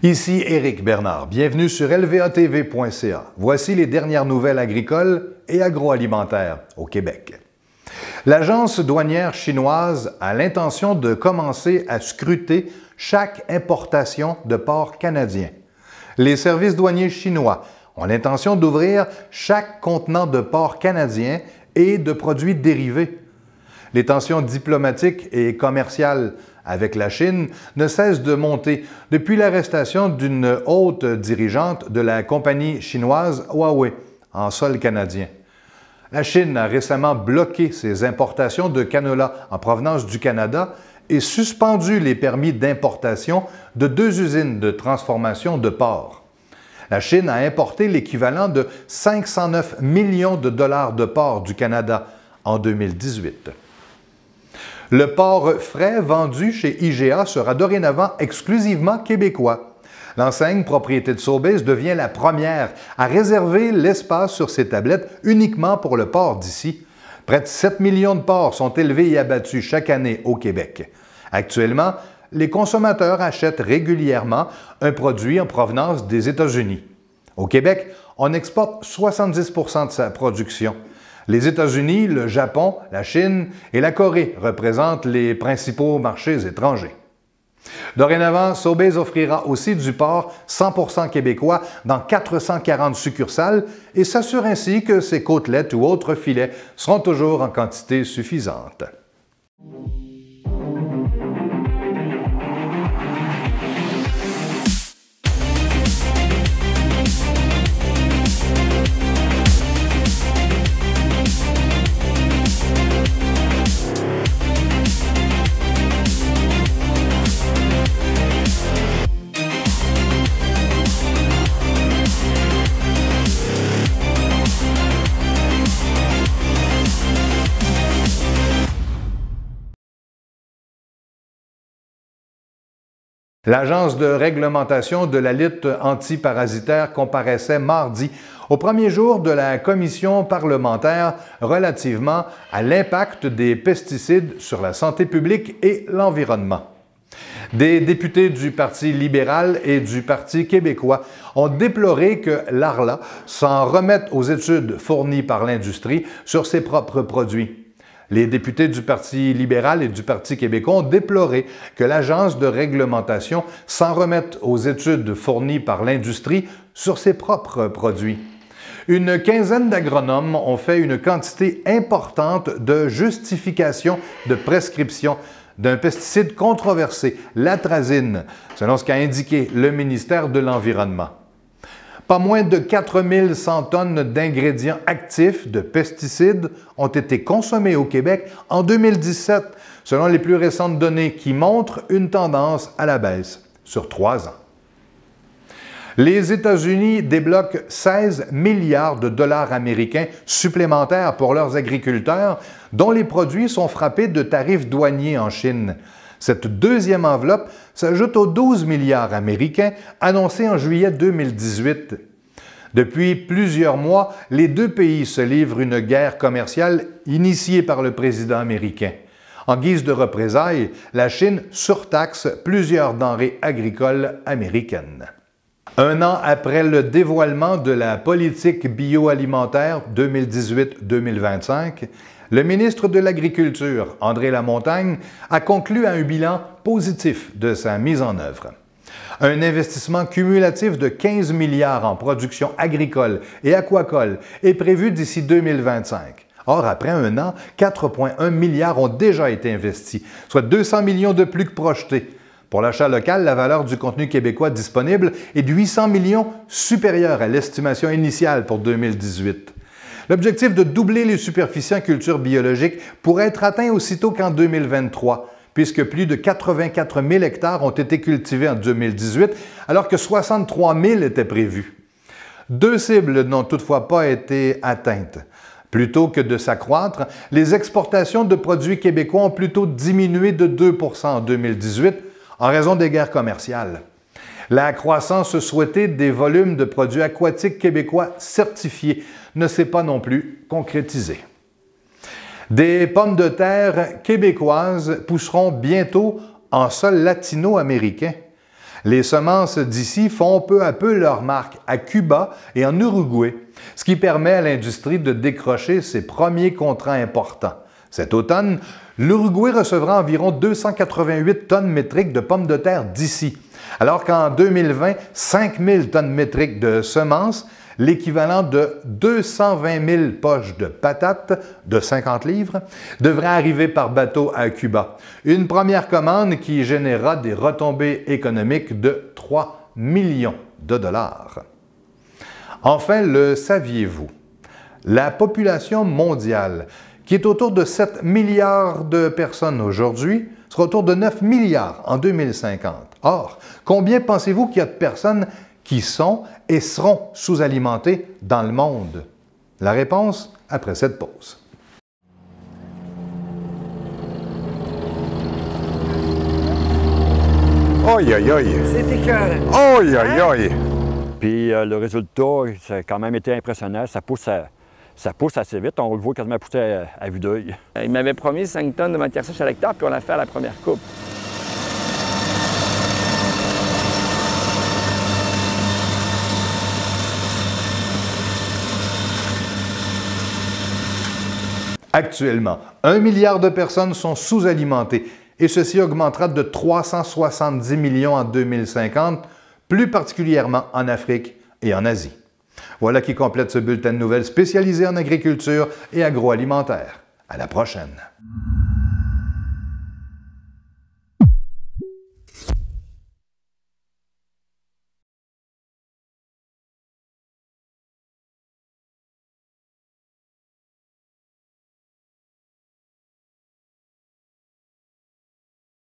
Ici Éric Bernard, bienvenue sur lvatv.ca. Voici les dernières nouvelles agricoles et agroalimentaires au Québec. L'agence douanière chinoise a l'intention de commencer à scruter chaque importation de porc canadien. Les services douaniers chinois ont l'intention d'ouvrir chaque contenant de porc canadien et de produits dérivés. Les tensions diplomatiques et commerciales avec la Chine ne cessent de monter depuis l'arrestation d'une haute dirigeante de la compagnie chinoise Huawei en sol canadien. La Chine a récemment bloqué ses importations de canola en provenance du Canada et suspendu les permis d'importation de 2 usines de transformation de porc. La Chine a importé l'équivalent de 509 millions de dollars de porc du Canada en 2018. Le porc frais vendu chez IGA sera dorénavant exclusivement québécois. L'enseigne propriété de Sobeys devient la première à réserver l'espace sur ses tablettes uniquement pour le porc d'ici. Près de 7 millions de porcs sont élevés et abattus chaque année au Québec. Actuellement, les consommateurs achètent régulièrement un produit en provenance des États-Unis. Au Québec, on exporte 70 % de sa production. Les États-Unis, le Japon, la Chine et la Corée représentent les principaux marchés étrangers. Dorénavant, Sobeys offrira aussi du porc 100% québécois dans 440 succursales et s'assure ainsi que ses côtelettes ou autres filets seront toujours en quantité suffisante. L'Agence de réglementation de la lutte antiparasitaire comparaissait mardi au premier jour de la commission parlementaire relativement à l'impact des pesticides sur la santé publique et l'environnement. Des députés du Parti libéral et du Parti québécois ont déploré que l'ARLA s'en remette aux études fournies par l'industrie sur ses propres produits. Les députés du Parti libéral et du Parti québécois ont déploré que l'Agence de réglementation s'en remette aux études fournies par l'industrie sur ses propres produits. Une quinzaine d'agronomes ont fait une quantité importante de justifications de prescription d'un pesticide controversé, l'atrazine, selon ce qu'a indiqué le ministère de l'Environnement. Pas moins de 4100 tonnes d'ingrédients actifs de pesticides ont été consommés au Québec en 2017, selon les plus récentes données qui montrent une tendance à la baisse sur 3 ans. Les États-Unis débloquent 16 milliards de dollars américains supplémentaires pour leurs agriculteurs, dont les produits sont frappés de tarifs douaniers en Chine. Cette deuxième enveloppe s'ajoute aux 12 milliards américains annoncés en juillet 2018. Depuis plusieurs mois, les deux pays se livrent une guerre commerciale initiée par le président américain. En guise de représailles, la Chine surtaxe plusieurs denrées agricoles américaines. Un an après le dévoilement de la politique bioalimentaire 2018-2025, le ministre de l'Agriculture, André Lamontagne, a conclu à un bilan positif de sa mise en œuvre. Un investissement cumulatif de 15 milliards en production agricole et aquacole est prévu d'ici 2025. Or, après un an, 4,1 milliards ont déjà été investis, soit 200 millions de plus que projetés. Pour l'achat local, la valeur du contenu québécois disponible est de 800 millions supérieure à l'estimation initiale pour 2018. L'objectif de doubler les superficies en culture biologique pourrait être atteint aussitôt qu'en 2023, puisque plus de 84 000 hectares ont été cultivés en 2018, alors que 63 000 étaient prévus. 2 cibles n'ont toutefois pas été atteintes. Plutôt que de s'accroître, les exportations de produits québécois ont plutôt diminué de 2 % en 2018 en raison des guerres commerciales. La croissance souhaitée des volumes de produits aquatiques québécois certifiés ne s'est pas non plus concrétisée. Des pommes de terre québécoises pousseront bientôt en sol latino-américain. Les semences d'ici font peu à peu leur marque à Cuba et en Uruguay, ce qui permet à l'industrie de décrocher ses premiers contrats importants. Cet automne, l'Uruguay recevra environ 288 tonnes métriques de pommes de terre d'ici, alors qu'en 2020, 5000 tonnes métriques de semences, l'équivalent de 220 000 poches de patates de 50 livres, devraient arriver par bateau à Cuba. Une première commande qui générera des retombées économiques de 3 millions de dollars. Enfin, le saviez-vous? La population mondiale, qui est autour de 7 milliards de personnes aujourd'hui, sera autour de 9 milliards en 2050. Or, combien pensez-vous qu'il y a de personnes qui sont et seront sous-alimentées dans le monde? La réponse après cette pause. Aïe, aïe, aïe! C'est écœurant! Aïe, aïe, aïe! Puis le résultat, ça a quand même été impressionnant. Ça pousse assez vite. On le voit quasiment pousser à vue d'œil. Il m'avait promis 5 tonnes de matière sèche à l'hectare, puis on l'a fait à la première coupe. Actuellement, 1 milliard de personnes sont sous-alimentées et ceci augmentera de 370 millions en 2050, plus particulièrement en Afrique et en Asie. Voilà qui complète ce bulletin de nouvelles spécialisé en agriculture et agroalimentaire. À la prochaine!